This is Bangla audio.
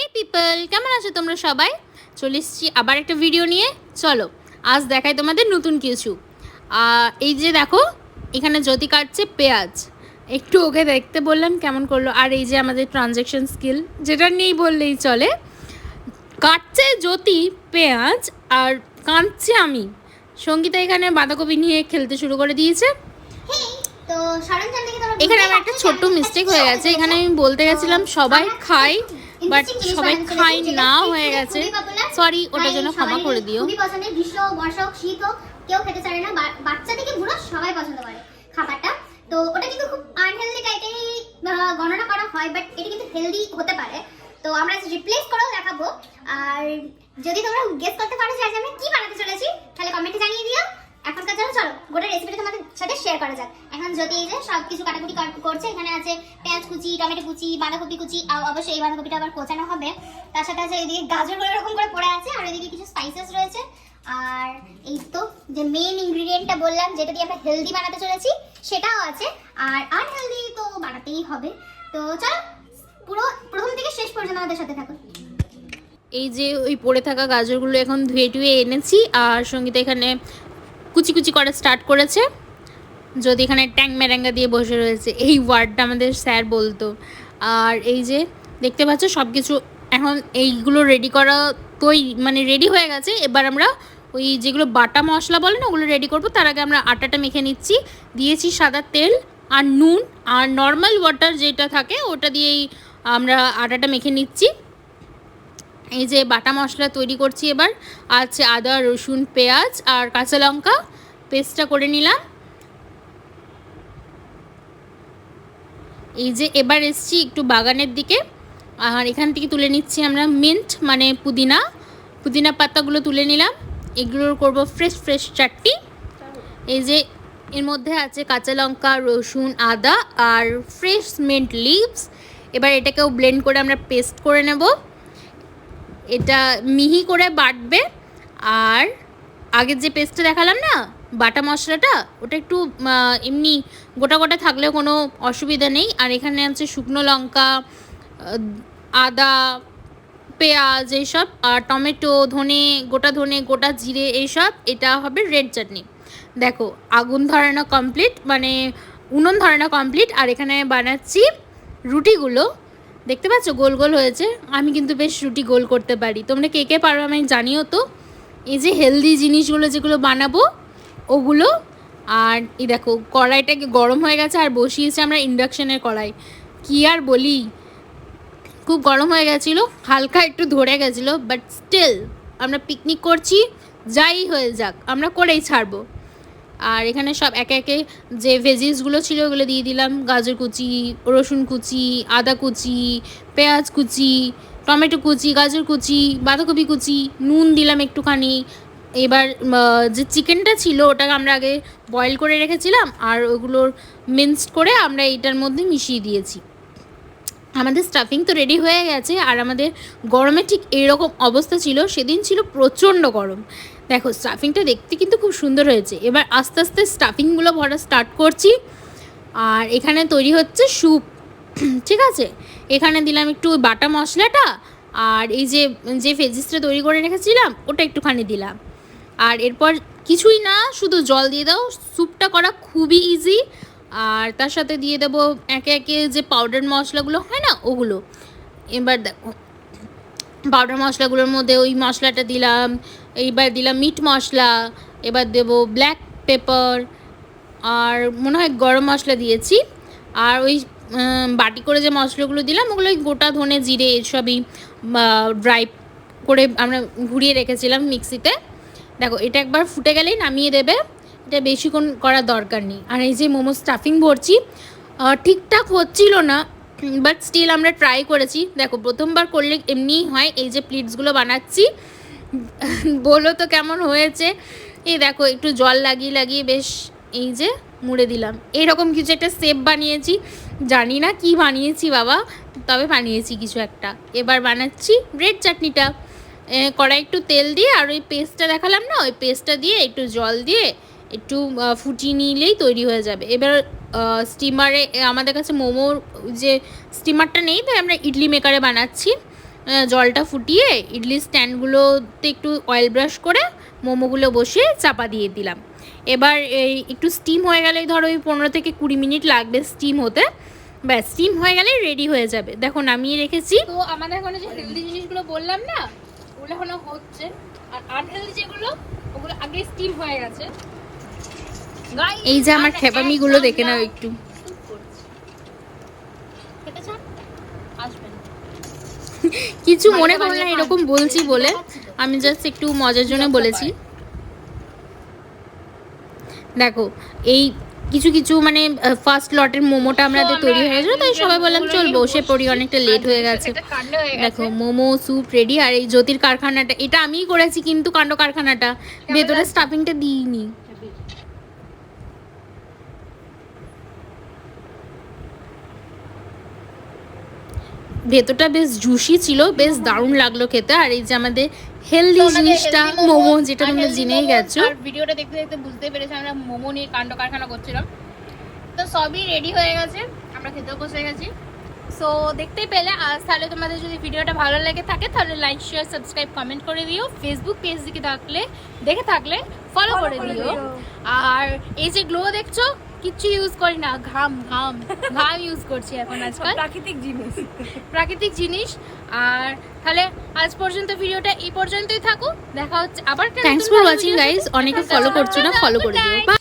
হে পিপল, কেমন আছো তোমরা সবাই? চলে এসেছি আবার একটা ভিডিও নিয়ে। চলো আজ দেখাই তোমাদের নতুন কিছু। এই যে দেখো, এখানে জ্যোতি কাটছে পেঁয়াজ। একটু ওকে দেখতে বললাম কেমন করলো। আর এই যে আমাদের ট্রানজ্যাকশন স্কিল, যেটা নেই বললেই চলে। কাটছে জ্যোতি পেঁয়াজ আর কাঁদছে আমি। সঙ্গীতা এখানে বাঁধাকপি নিয়ে খেলতে শুরু করে দিয়েছে। এখানে আমার একটা ছোট্ট মিস্টেক হয়ে গেছে। এখানে আমি বলতে গেছিলাম সবাই খাই, বাট সবাই খাই না হয়ে গেছে। সরি, ওটার জন্য ক্ষমা করে দিও। খুবই পছন্দের, গ্রীষ্ম বর্ষা হোক শীত হোক কেউ খেতে চায় না, বাচ্চা থেকে বুড়ো সবাই পছন্দ করে খাবারটা। তো ওটা কিন্তু খুব আনহেলদি টাইপের গণনা করা হয়, বাট এটা কিন্তু হেলদি হতে পারে। তো আমরা রিপ্লেস করেও দেখাবো। আর যদি তোমরা গেস করতে পারো যে আজ আমরা কি বানাতে চলেছি, তাহলে কমেন্টে জানিয়ে দিও। এখনকার জন্য চলো গোটা রেসিপিটা তোমাদের সাথে শেয়ার করা যাক। এখন যদি এই যে সব কিছু কাটাকুটি করছে, এখানে আছে পেঁয়াজ কুচি, টমেটো কুচি, বাঁধাকপি কুচি। অবশ্যই এই বাঁধাকপিটা আবার কোচানো হবে। তার সাথে আছে এদিকে গাজরগুলো এরকম করে পড়ে আছে, আর এদিকে কিছু স্পাইসেস রয়েছে। আর এই তো যে মেইন ইনগ্রেডিয়েন্টটা বললাম, যেটা দিয়ে আমরা হেলদি বানাতে চলেছি, সেটাও আছে। আর আনহেলদি তো বানাতেই হবে। তো চলো পুরো প্রথম থেকে শেষ পর্যন্ত আমাদের সাথে থাকো। এই যে ওই পড়ে থাকা গাজরগুলো এখন ধুয়ে টুয়ে এনেছি, আর সঙ্গীতা এখানে কুচি কুচি করা স্টার্ট করেছে। যদি এখানে ট্যাং ম্যারাঙ্গা দিয়ে বসে রয়েছে, এই ওয়ার্ডটা আমাদের স্যার বলতো। আর এই যে দেখতে পাচ্ছ সব কিছু এখন এইগুলো রেডি করা মানে রেডি হয়ে গেছে। এবার আমরা ওই যেগুলো বাটা মশলা বলে না, ওগুলো রেডি করবো। তার আগে আমরা আটাটা মেখে নিচ্ছি। দিয়েছি সাদা তেল আর নুন আর নর্মাল ওয়াটার যেটা থাকে, ওটা দিয়েই আমরা আটাটা মেখে নিচ্ছি। এই যে বাটা মশলা তৈরি করছি এবার। আছে আদা, রসুন, পেঁয়াজ আর কাঁচা লঙ্কা, পেস্টটা করে নিলাম। এই যে এবার এসছি একটু বাগানের দিকে, আর এখান থেকে তুলে নিচ্ছি আমরা মিন্ট মানে পুদিনা পাতাগুলো তুলে নিলাম। এগুলোর করব ফ্রেশ ফ্রেশ চাটনি। এই যে এর মধ্যে আছে কাঁচা লঙ্কা, রসুন, আদা আর ফ্রেশ মিন্ট লিভস। এবার এটাকেও ব্লেন্ড করে আমরা পেস্ট করে নেব। এটা মিহি করে বাটবে। আর আগের যে পেস্টটা দেখালাম না, বাটা মশলাটা, ওটা একটু এমনি গোটা গোটা থাকলেও কোনো অসুবিধা নেই। আর এখানে আছে শুকনো লঙ্কা, আদা, পেঁয়াজ এইসব, আর টমেটো, ধনে, গোটা জিরে এইসব। এটা হবে রেড চাটনি। দেখো আগুন ধরানো কমপ্লিট, মানে উনুন ধরানো কমপ্লিট। আর এখানে বানাচ্ছি রুটিগুলো। দেখতে পাচ্ছ গোল গোল হয়েছে। আমি কিন্তু বেশ রুটি গোল করতে পারি। তোমরা কে কে পারো আমি জানিও তো। এই যে হেলদি জিনিসগুলো যেগুলো বানাবো ওগুলো। আর এই দেখো কড়াইটাকে গরম হয়ে গেছে, আর বসিয়েছি আমরা ইন্ডাকশানের কড়াই। কি আর বলি, খুব গরম হয়ে গেছিলো, হালকা একটু ধরে গেছিলো, বাট স্টিল আমরা পিকনিক করছি, যাই হয়ে যাক আমরা করেই ছাড়বো। আর এখানে সব একে একে যে ভেজিসগুলো ছিল ওগুলো দিয়ে দিলাম। গাজর কুচি, রসুন কুচি, আদা কুচি, পেঁয়াজ কুচি, টমেটো কুচি, গাজর কুচি, বাঁধাকপি কুচি, নুন দিলাম একটুখানি। এবার যে চিকেনটা ছিল ওটাকে আমরা আগে বয়েল করে রেখেছিলাম, আর ওগুলোর মিক্সড করে আমরা এইটার মধ্যে মিশিয়ে দিয়েছি। আমাদের স্টাফিং তো রেডি হয়ে গেছে। আর আমাদের গরমে ঠিক এইরকম অবস্থা ছিল, সেদিন ছিল প্রচণ্ড গরম। দেখো স্টাফিংটা দেখতে কিন্তু খুব সুন্দর হয়েছে। এবার আস্তে আস্তে স্টাফিংগুলো ভরা স্টার্ট করছি। আর এখানে তৈরি হচ্ছে স্যুপ, ঠিক আছে। এখানে দিলাম একটু বাটা মশলাটা, আর এই যে ভেজিসটা তৈরি করে রেখেছিলাম ওটা একটুখানি দিলাম। আর এরপর কিছুই না, শুধু জল দিয়ে দাও। স্যুপটা করা খুবই ইজি। আর তার সাথে দিয়ে দেবো একে একে যে পাউডার মশলাগুলো হয় না, ওগুলো। এবার দেখো পাউডার মশলাগুলোর মধ্যে ওই মশলাটা দিলাম। এইবার দিলাম মিট মশলা। এবার দেবো ব্ল্যাক পেপার, আর মনে হয় গরম মশলা দিয়েছি। আর ওই বাটি করে যে মশলাগুলো দিলাম ওগুলো গোটা ধনে, জিরে এসবই ড্রাই করে আমরা ঘুরিয়ে রেখেছিলাম মিক্সিতে। দেখো এটা একবার ফুটে গেলেই নামিয়ে দেবে, এটা বেশিক্ষণ করার দরকার নেই। আর এই যে মোমো স্টাফিং ভরছি, ঠিকঠাক হচ্ছিল না, বাট স্টিল আমরা ট্রাই করেছি। দেখো প্রথমবার করলে এমনিই হয়। এই যে প্লিটসগুলো বানাচ্ছি, বলো তো কেমন হয়েছে। এই দেখো একটু জল লাগিয়ে লাগিয়ে বেশ এই যে মুড়ে দিলাম। এইরকম কিছু একটা শেপ বানিয়েছি, জানি না কি বানিয়েছি বাবা, তবে বানিয়েছি কিছু একটা। এবার বানাচ্ছি রেড চাটনিটা। কড়াই একটু তেল দিয়ে, আর ওই পেস্টটা দেখালাম না, ওই পেস্টটা দিয়ে একটু জল দিয়ে একটু ফুটিয়ে নিলেই তৈরি হয়ে যাবে। এবার স্টিমারে, আমাদের কাছে মোমোর যে স্টিমারটা নেই, তাই আমরা ইডলি মেকারে বানাচ্ছি। জলটা ফুটিয়ে ইডলি স্ট্যান্ডগুলোতে একটু অয়েল ব্রাশ করে মোমোগুলো বসিয়ে চাপা দিয়ে দিলাম। এবার এই একটু স্টিম হয়ে গেলেই ধরো ওই 15 থেকে 20 মিনিট লাগবে স্টিম হতে। ব্যাস স্টিম হয়ে গেলেই রেডি হয়ে যাবে। দেখো নামিয়ে রেখেছি। তো আমাদের এখানে যে হেলদি জিনিসগুলো বললাম না, ওগুলো এখনো হচ্ছে, আর আনহেলদি যেগুলো ওগুলো আগে স্টিম হয়ে গেছে। এই যে আমার খেপামিগুলো দেখে নাও একটু। কিছু মনে করো না, এরকম বলছি বলে, আমি জাস্ট একটু মজার জন্য বলেছি। দেখো এই কিছু কিছু মানে ফার্স্ট লটের মোমোটা আমাদের তৈরি হয়ে গেছে, তাই সবাই বললাম চল বসে পড়ি, অনেকটা লেট হয়ে গেছে। দেখো মোমো স্যুপ রেডি। আর এই জ্যোতির কারখানাটা এটা আমিই করেছি, কিন্তু কাণ্ড কারখানাটা ভেতরে স্টাফিংটা দিইনি। ভেতরটা বেশ জুসি ছিল, বেশ দারুণ লাগলো খেতে। আর এই যে আমাদের হেলদি জিনিসটা মোমো, যেটা তোমরা জেনেই গেছো। আর ভিডিওটা দেখতে দেখতে বুঝতে পেরেছি আমরা মোমো নিয়ে কাণ্ড কারখানা করছিলাম। তো সবই রেডি হয়ে গেছে, আমরা খেতেও বসে গেছি। সো দেখতেই পেলে। আজ তাহলে তোমাদের যদি ভিডিওটা ভালো লেগে থাকে তাহলে লাইক শেয়ার সাবস্ক্রাইব কমেন্ট করে দিও। ফেসবুক পেজ দেখে থাকলে ফলো করে দিও। আর এই যে গ্লো দেখছো, কিচ্ছু ইউজ করি না, ঘাম ইউজ করছি এখন আজকাল, প্রাকৃতিক জিনিস। আর তাহলে আজ পর্যন্ত ভিডিওটা এই পর্যন্তই থাকুক, দেখা হচ্ছে আবার। Thanks for watching guys. অনেকে ফলো করছো না, ফলো করে দিও।